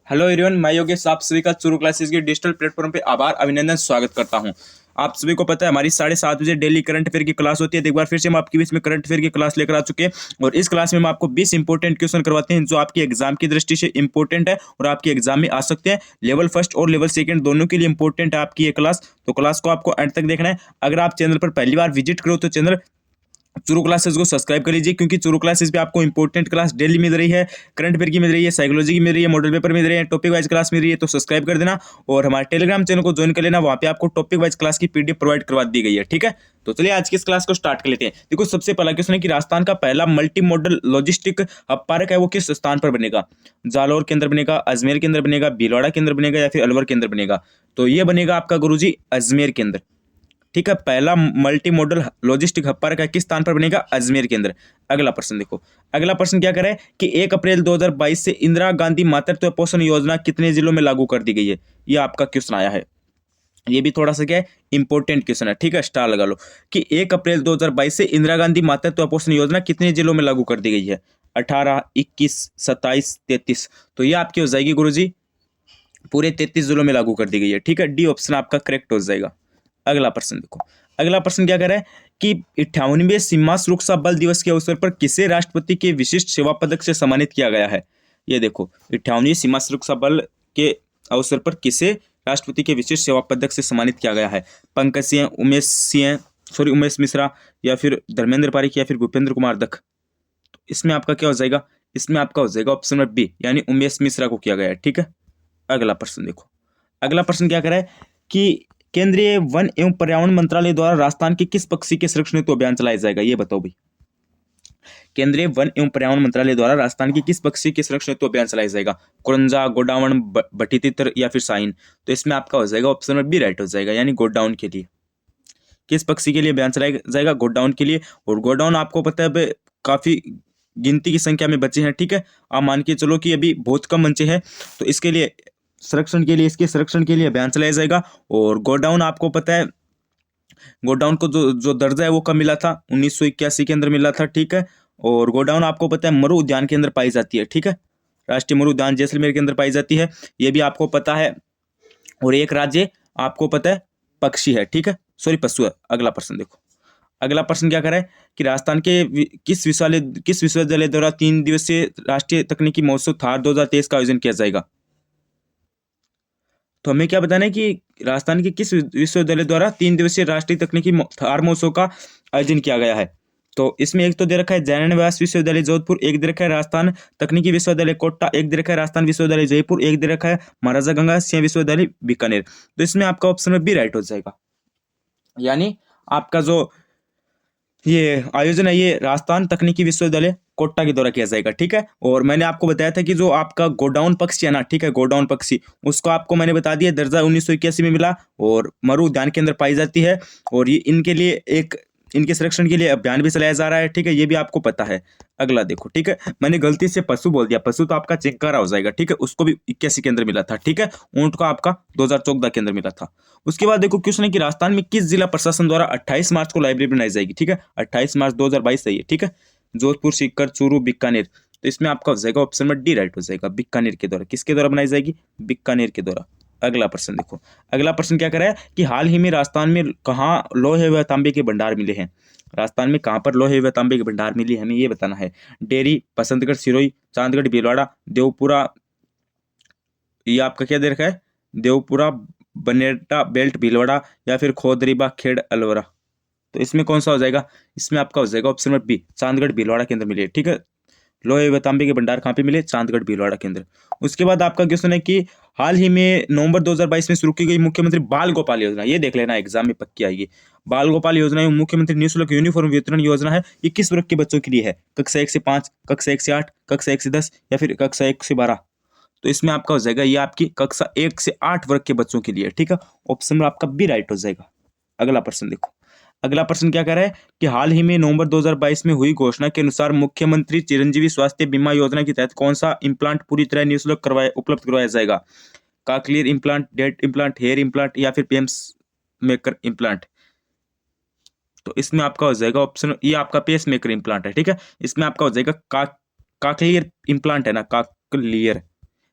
Hello everyone, मैं योगेश आप सभी का चुरू क्लासेस के डिजिटल प्लेटफॉर्म पे आभार अभिनंदन स्वागत करता हूं। आप सभी को पता है हमारी 7:30 बजे डेली करंट अफेयर की क्लास होती है। तो एक बार फिर से हम आपके बीच में करंट अफेयर की क्लास लेकर आ चुके हैं और इस क्लास में हम आपको 20 इंपॉर्टेंट क्वेश्चन करवाते हैं जो आपकी एग्जाम की दृष्टि से इंपॉर्टेंट है और आपके एग्जाम में आ सकते हैं। लेवल फर्स्ट और लेवल सेकंड दोनों के लिए इंपॉर्टेंट है आपकी ये क्लास। तो क्लास को आपको एंड तक देखना है। अगर आप चैनल पर पहली बार विजिट करो तो चैनल चुरू क्लासेस को सब्सक्राइब कर लीजिए, क्योंकि चुरू क्लासेस पे आपको इंपॉर्टेंट क्लास डेली मिल रही है, करंट अफेयर की मिल रही है, साइकोलॉजी की मिल रही है, मॉडल पेपर मिल रहे हैं, टॉपिक वाइज क्लास मिल रही है। तो सब्सक्राइब कर देना और हमारे टेलीग्राम चैनल को ज्वाइन कर लेना, वहाँ पे आपको टॉपिक वाइज क्लास की पीडीएफ प्रोवाइड करवा दी गई है। ठीक है, तो चलिए आज की इस क्लास को स्टार्ट कर लेते हैं। देखो, सबसे पहला क्वेश्चन है कि राजस्थान का पहला multi modal logistic hub park है वो किस स्थान पर बनेगा? जालौर के अंदर बनेगा, अजमेर के अंदर बनेगा, भीलवाड़ा के अंदर बनेगा या फिर अलवर के अंदर बनेगा? तो ये बनेगा आपका गुरुजी अजमेर के अंदर। ठीक है, पहला multi modal logistic hub park किस स्थान पर बनेगा? अजमेर के अंदर। अगला प्रश्न देखो, अगला प्रश्न क्या करे कि 1 अप्रैल 2022 से इंदिरा गांधी मातृत्व पोषण योजना कितने जिलों में लागू कर दी गई है? ये आपका क्वेश्चन आया है। ये भी थोड़ा सा क्या है, इंपॉर्टेंट क्वेश्चन है। ठीक है, स्टार लगा लो कि 1 अप्रैल 2022 से इंदिरा गांधी मातृत्व पोषण योजना कितने जिलों में लागू कर दी गई है? 18, 21, 27, 33। तो ये आपकी हो जाएगी गुरुजी पूरे 33 जिलों में लागू कर दी गई है। ठीक है, डी ऑप्शन आपका करेक्ट हो जाएगा। अगला प्रश्न देखो, अगला प्रश्न क्या कह रहा है कि 58वें सीमा सुरक्षा बल दिवस के अवसर पर किसे राष्ट्रपति के विशिष्ट सेवा पदक से सम्मानित किया गया है? ये देखो, 58वीं सीमा सुरक्षा बल के अवसर पर किसे राष्ट्रपति के विशिष्ट सेवा पदक से सम्मानित किया गया है? पंकज सिंह, उमेश मिश्रा या फिर धर्मेंद्र पारिक या फिर भूपेंद्र कुमार दत्त? तो इसमें आपका क्या हो जाएगा? इसमें आपका हो जाएगा ऑप्शन नंबर बी, यानी उमेश मिश्रा को किया गया है। ठीक है, अगला प्रश्न देखो, अगला प्रश्न क्या कह रहा है कि केंद्रीय वन एवं पर्यावरण मंत्रालय द्वारा राजस्थान के किस पक्षी के संरक्षण हेतु अभियान चलाया जाएगा? ये बताओ भाई। केंद्रीय वन एवं पर्यावरण मंत्रालय द्वारा राजस्थान की किस पक्षी के संरक्षण हेतु अभियान चलाया जाएगा? कुरंजा, गोडावण, भट्टी या फिर साइन? तो इसमें आपका हो जाएगा ऑप्शन नंबर बी राइट हो जाएगा, यानी गोडाउन के लिए। किस पक्षी के लिए अभियान चलाया जाएगा? गोडाउन के लिए। और गोडाउन आपको पता है काफी गिनती की संख्या में बचे हैं। ठीक है, आप मान के चलो कि अभी बहुत कम बचे हैं, तो इसके लिए संरक्षण के लिए, इसके संरक्षण के लिए अभियान चलाया जाएगा। और गोडाउन आपको पता है, गोडाउन को जो जो दर्जा है वो कब मिला था? 1981 के अंदर मिला था। ठीक है, और गोडाउन आपको पता है मरु उद्यान के अंदर पाई जाती है। ठीक है, राष्ट्रीय मरु उद्यान जैसलमेर के अंदर पाई जाती है, ये भी आपको पता है। और एक राज्य आपको पता है पक्षी है। ठीक है, सॉरी पशु है। अगला प्रश्न देखो, अगला प्रश्न क्या कर रहा है कि राजस्थान के किस विश्वविद्यालय द्वारा 3 दिवसीय राष्ट्रीय तकनीकी महोत्सव थार 2023 का आयोजन किया जाएगा? तो हमें क्या बताना है कि राजस्थान के किस विश्वविद्यालय द्वारा 3 दिवसीय राष्ट्रीय तकनीकी थार महोत्सव का आयोजन किया गया है? तो इसमें एक तो दे रखा है जयनारायण व्यास विश्वविद्यालय जोधपुर, एक दे रखा है राजस्थान तकनीकी विश्वविद्यालय कोटा, एक दे रखा है राजस्थान विश्वविद्यालय जयपुर, एक दे रखा है महाराजा गंगा सिंह विश्वविद्यालय बीकानेर। तो इसमें आपका ऑप्शन बी राइट हो जाएगा, यानी आपका जो ये आयोजन है ये राजस्थान तकनीकी विश्वविद्यालय कोटा के द्वारा किया जाएगा। ठीक है, और मैंने आपको बताया था कि जो आपका गोडाउन पक्षी है ना, ठीक है, गोडाउन पक्षी उसको आपको मैंने बता दिया दर्जा 1981 में मिला और मरु उद्यान के अंदर पाई जाती है। और ये इनके लिए इनके संरक्षण के लिए अभियान भी चलाया जा रहा है। ठीक है, ये भी आपको पता है। अगला देखो, ठीक है, मैंने गलती से पशु बोल दिया, पशु तो आपका चिंकारा हो जाएगा। ठीक है, उसको भी 81 के अंदर मिला था। ठीक है, ऊंट को आपका 2014 के अंदर मिला था। उसके बाद देखो क्वेश्चन है कि राजस्थान में किस जिला प्रशासन द्वारा 28 मार्च को लाइब्रेरी बनाई जाएगी? ठीक है, 28 मार्च 2022 सही है। ठीक है, जोधपुर, सीकर, चूरू, बीकानेर। तो इसमें आपका हो जाएगा ऑप्शन नंबर डी राइट हो जाएगा, बीकानेर के द्वारा। किसके द्वारा बनाई जाएगी? बीकानेर के द्वारा। अगला प्रश्न देखो, अगला प्रश्न क्या कर रहा है कि हाल ही में राजस्थान में कहाँ लोहे व तांबे के भंडार मिले हैं? राजस्थान में कहाँ पर लोहे व तांबे के भंडार मिली हमें ये बताना है। डेरी, बसंतगढ़, सिरोही, चांदगढ़, भीलवाड़ा, देवपुरा, ये आपका क्या दे रखा है? देवपुरा, बनेटा बेल्ट, भीलवाड़ा या फिर खोदरीबा, खेड़, अलवरा? तो इसमें कौन सा हो जाएगा? इसमें आपका हो जाएगा option number B, Chandgarh Bhilwara के अंदर मिले। ठीक है, लोहे व तांबे के भंडार कहाँ पे मिले? चांदगढ़ भीलवाड़ा के अंदर। उसके बाद आपका क्वेश्चन है कि हाल ही में नवंबर 2022 में शुरू की गई मुख्यमंत्री बाल गोपाल योजना, ये देख लेना एग्जाम में पक्की आएगी। बाल गोपाल योजना एवं मुख्यमंत्री निःशुल्क यूनिफॉर्म वितरण योजना है, ये किस वर्ग के बच्चों के लिए है? कक्षा 1 से 5, कक्षा 1 से 8, कक्षा 1 से 10 या फिर कक्षा 1 से 12? तो इसमें आपका हो जाएगा ये आपकी कक्षा 1 से 8 वर्ग के बच्चों के लिए। ठीक है, ऑप्शन में आपका बी राइट हो जाएगा। अगला प्रश्न देखो, अगला प्रश्न क्या कह रहा है कि हाल ही में नवंबर 2022 में हुई घोषणा के अनुसार मुख्यमंत्री चिरंजीवी स्वास्थ्य बीमा योजना के तहत कौन सा इम्प्लांट पूरी तरह निःशुल्क उपलब्ध करवाया जाएगा? काकलियर इम्प्लांट, डेट इम्प्लांट, हेयर इम्प्लांट या फिर पेस मेकर इम्प्लांट? तो इसमें आपका हो जाएगा ऑप्शन, ये आपका पेस मेकर इम्प्लांट है। ठीक है, इसमें आपका हो जाएगा काकलियर इम्प्लांट है ना, काकलियर,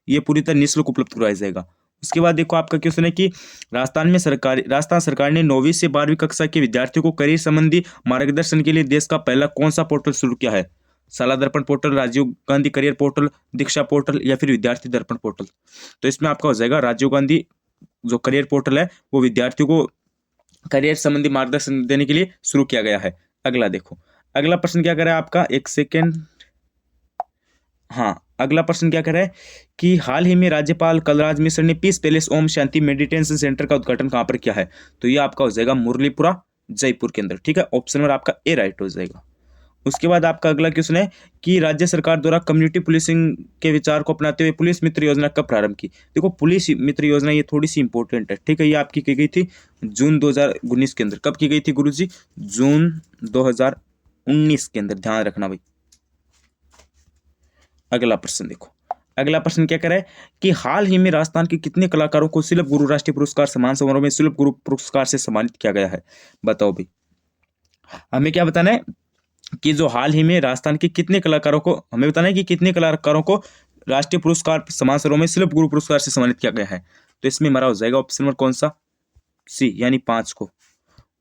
ये पूरी तरह निःशुल्क उपलब्ध करवाया जाएगा। उसके बाद देखो आपका क्वेश्चन है कि राजस्थान सरकार ने 9वीं से 12वीं कक्षा के विद्यार्थियों को करियर संबंधी मार्गदर्शन के लिए देश का पहला कौन सा पोर्टल शुरू किया है? Shala Darpan portal, Rajiv Gandhi career portal, Diksha portal या फिर विद्यार्थी दर्पण पोर्टल? तो इसमें आपका हो जाएगा राजीव गांधी जो करियर पोर्टल है वो विद्यार्थियों को करियर संबंधी मार्गदर्शन देने के लिए शुरू किया गया है। अगला देखो, अगला प्रश्न क्या करा है आपका, एक सेकेंड, हाँ अगला प्रश्न क्या करा है कि हाल ही में राज्यपाल कलराज मिश्र ने piece palace Om Shanti meditation centre का उद्घाटन कहाँ पर किया है? तो ये आपका हो जाएगा मुरलीपुरा जयपुर के अंदर। ठीक है, ऑप्शन नंबर आपका ए राइट हो जाएगा। उसके बाद आपका अगला क्वेश्चन है कि राज्य सरकार द्वारा कम्युनिटी पुलिसिंग के विचार को अपनाते हुए पुलिस मित्र योजना कब प्रारंभ की? देखो पुलिस मित्र योजना ये थोड़ी सी इंपॉर्टेंट है। ठीक है, ये आपकी की गई थी जून 2019 के अंदर। कब की गई थी गुरुजी? जून 2019 के अंदर, ध्यान रखना भाई। अगला प्रश्न देखो, अगला प्रश्न क्या करे कि हाल ही में राजस्थान के कितने कलाकारों को शिल्प गुरु राष्ट्रीय पुरस्कार सम्मान समारोह में शिल्प गुरु पुरस्कार से सम्मानित किया गया है? बताओ भाई, हमें क्या बताना है कि जो हाल ही में राजस्थान के कितने कलाकारों को, हमें बताना है कि कितने कलाकारों को राष्ट्रीय पुरस्कार सम्मान समारोह में शिल्प गुरु पुरस्कार से सम्मानित किया गया है? तो इसमें हमारा हो जाएगा ऑप्शन नंबर कौन सा? सी, यानी 5 को।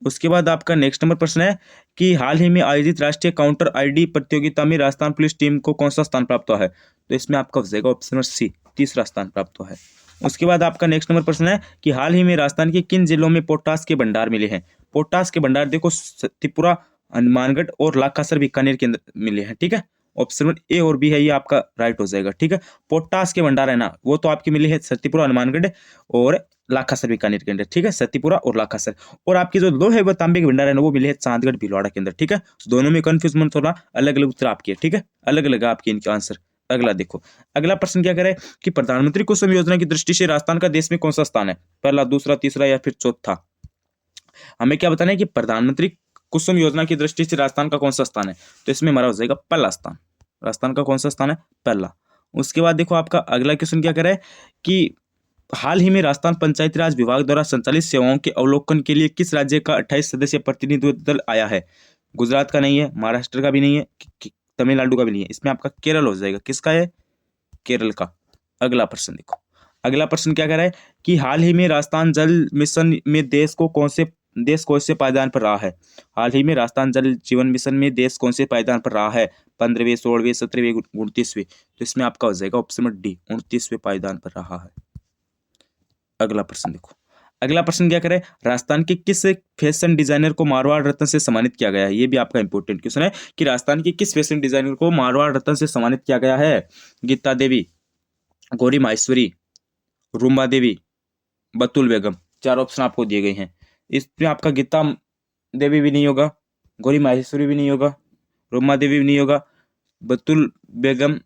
उसके बाद आपका नेक्स्ट नंबर प्रश्न है कि हाल ही में आयोजित राष्ट्रीय काउंटर आईडी प्रतियोगिता में राजस्थान पुलिस टीम को कौन सा स्थान प्राप्त हुआ है? तो इसमें आपका हो जाएगा ऑप्शन नंबर सी, तीसरा स्थान प्राप्त हुआ है। उसके बाद आपका नेक्स्ट नंबर प्रश्न है कि हाल ही में राजस्थान के किन जिलों में पोटास के भंडार मिले हैं? पोटास के भंडार देखो सतीपुरा, हनुमानगढ़ और लाखासर बीकानेर के अंदर मिले हैं। ठीक है, ऑप्शन नंबर ए और बी है, ये आपका राइट हो जाएगा। ठीक है, पोटास के भंडार है ना, वो तो आपके मिले हैं सतीपुरा, हनुमानगढ़ और लाखासर बीकानेर के अंदर। ठीक है, सतीपुरा और लाखासर। और आपकी जो लो है वो तांबे के भंडार है ना, वो मिले हैं चांदगढ़ भीलवाड़ा के अंदर। ठीक है, दोनों में कंफ्यूज मत होना, अलग अलग उत्तर आपके। ठीक है, अलग अलग आपके इनके आंसर। अगला देखो, अगला प्रश्न क्या करे कि प्रधानमंत्री कुसुम योजना की दृष्टि से राजस्थान का देश में कौन सा स्थान है? पहला, दूसरा, तीसरा या फिर चौथा? हमें क्या बताना है कि प्रधानमंत्री कुसुम योजना की दृष्टि से राजस्थान का कौन सा स्थान है? तो इसमें हमारा हो जाएगा पहला स्थान। राजस्थान का कौन सा स्थान है? पहला। उसके बाद देखो आपका अगला क्वेश्चन क्या करे कि हाल ही में राजस्थान पंचायती राज विभाग द्वारा संचालित सेवाओं के अवलोकन के लिए किस राज्य का 28 सदस्यीय प्रतिनिधित्व दल आया है? गुजरात का नहीं है, महाराष्ट्र का भी नहीं है, तमिलनाडु का भी नहीं है, इसमें आपका केरल हो जाएगा। किसका है? केरल का। अगला प्रश्न देखो, अगला प्रश्न क्या कह रहा है कि हाल ही में राजस्थान जल मिशन में देश कौन से पायदान पर रहा है? हाल ही में राजस्थान जल जीवन मिशन में देश कौन से पायदान पर रहा है? 15वें, 16वें, 17वें, 29वें? तो इसमें आपका हो जाएगा ऑप्शन नंबर डी, 29वें पायदान पर रहा है। अगला प्रश्न देखो, अगला प्रश्न क्या करे राजस्थान के किस फैशन डिजाइनर को मारवाड़ रत्न से सम्मानित किया गया है? ये भी आपका इंपॉर्टेंट क्वेश्चन है कि राजस्थान के किस फैशन डिजाइनर को मारवाड़ रत्न से सम्मानित किया गया है? गीता देवी, गौरी माहेश्वरी, रूमा देवी, बतुल बेगम। 4 ऑप्शन आपको दिए गए हैं। इसमें आपका गीता देवी भी नहीं होगा, गौरी माहेश्वरी भी नहीं होगा, रूमा देवी भी नहीं होगा, बतुल बेगम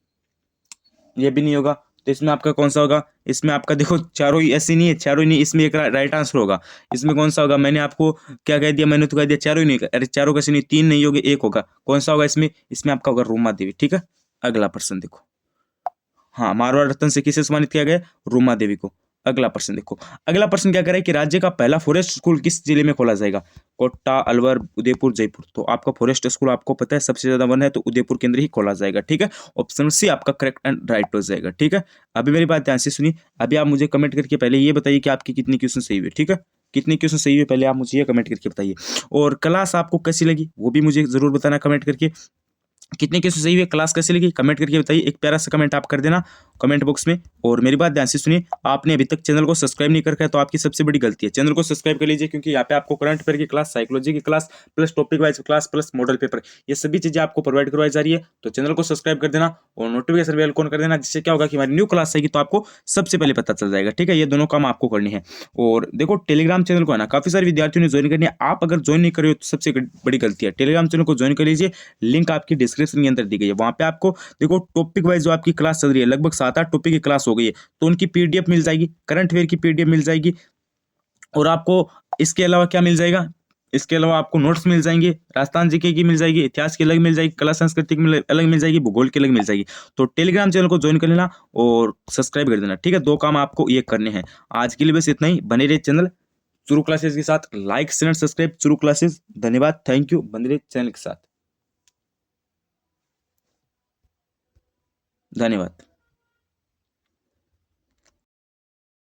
ये भी नहीं होगा। तो इसमें आपका कौन सा होगा? इसमें आपका देखो चारों ही ऐसी नहीं है, चारों ही नहीं, इसमें एक राइट आंसर होगा। इसमें कौन सा होगा? मैंने आपको क्या कह दिया? मैंने तो कह दिया चारों ही नहीं। अरे चारों कैसे नहीं? 3 नहीं होगे, एक होगा। कौन सा होगा इसमें? इसमें आपका होगा रूमा देवी। ठीक है, अगला प्रश्न देखो। हाँ, मारवाड़ रत्न से किसे सम्मानित किया गया? रूमा देवी को। अगला प्रश्न देखो, अगला प्रश्न क्या करे कि राज्य का पहला फॉरेस्ट स्कूल किस जिले में खोला जाएगा? कोटा, अलवर, उदयपुर, जयपुर? तो आपका फॉरेस्ट स्कूल आपको पता है सबसे ज्यादा वन है, तो उदयपुर के अंदर ही खोला जाएगा। ठीक है, ऑप्शन सी आपका करेक्ट एंड राइट हो जाएगा। ठीक है, अभी मेरी बात ध्यान से सुनिए। अभी आप मुझे कमेंट करके पहले ये बताइए कि आपकी कितनी क्वेश्चन सही हुए। ठीक है, कितनी क्वेश्चन सही हुए पहले आप मुझे ये कमेंट करके बताइए। और क्लास आपको कैसी लगी वो भी मुझे जरूर बताना कमेंट करके। कितने केस सही हुए, क्लास कैसे लगी, कमेंट करके बताइए। एक प्यारा सा कमेंट आप कर देना कमेंट बॉक्स में। और मेरी बात ध्यान से सुनिए, आपने अभी तक चैनल को सब्सक्राइब नहीं करके है तो आपकी सबसे बड़ी गलती है। चैनल को सब्सक्राइब कर लीजिए, क्योंकि यहाँ पे आपको करंट अफेयर की क्लास, साइकोलॉजी की class, plus topic wise class, plus model paper, ये सभी चीजें आपको प्रोवाइड करवाई जा रही है। तो चैनल को सब्सक्राइब कर देना और नोटिफिकेशन बेल ऑन कर देना, जिससे क्या होगा कि हमारी न्यू क्लास आएगी तो आपको सबसे पहले पता चल जाएगा। ठीक है, ये दोनों काम आपको करनी है। और देखो टेलीग्राम चैनल को है ना, काफी सारे विद्यार्थियों ने ज्वाइन करनी है। आप अगर ज्वाइन नहीं कर रहे हो तो सबसे बड़ी गलती है। टेलीग्राम चैनल को ज्वाइन कर लीजिए, लिंक आपकी डिस्क्रिप्शन के अंदर दी गई है। वहां पे आपको देखो टॉपिक वाइज जो आपकी क्लास चल रही है, लगभग 7-8 टॉपिक की क्लास हो गई है, तो उनकी पीडीएफ मिल जाएगी, करंट अफेयर की पीडीएफ मिल जाएगी। और आपको इसके अलावा क्या मिल जाएगा? इसके अलावा आपको नोट्स मिल जाएंगे, राजस्थान जीके की मिल जाएगी, इतिहास की अलग मिल जाएगी, कला संस्कृति की अलग मिल जाएगी, भूगोल की अलग मिल जाएगी। तो टेलीग्राम चैनल को ज्वाइन कर लेना और सब्सक्राइब कर देना। ठीक है, 2 काम आपको ये करने हैं। आज के लिए बस इतना ही। बने रहे चैनल चुरू क्लासेस के साथ, like share subscribe Churu classes. धन्यवाद, थैंक यू। बने रहे चैनल के साथ, धन्यवाद।